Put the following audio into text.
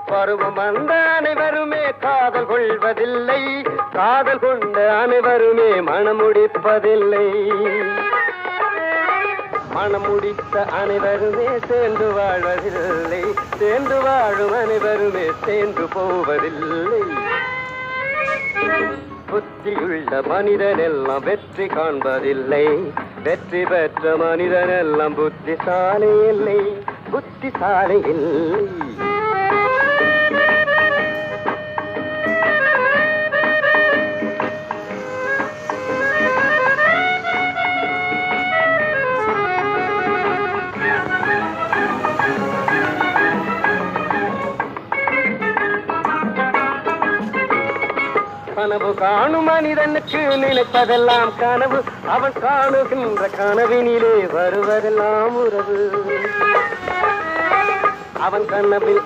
பருவம் வந்த அனைவருமே காதல் கொள்வதில்லை, காதல் கொண்ட அனைவருமே மனம் முடிப்பதில்லை. மனம் முடித்த அனைவருமே சேர்ந்து வாழ்வதில்லை, சேர்ந்து வாழும் அனைவருமே சேர்ந்து போவதில்லை. புத்தியுள்ள மனிதன் எல்லாம் வெற்றி காண்பதில்லை, வெற்றி பெற்ற மனிதன் எல்லாம் புத்திசாலி இல்லை, புத்திசாலி இல்லை. கனவு காணும் மனிதனுக்கு நினைப்பதெல்லாம் கனவு, அவன் காணுகின்ற கனவினிலே வருவதெல்லாம் உறவு. அவன் கனவில்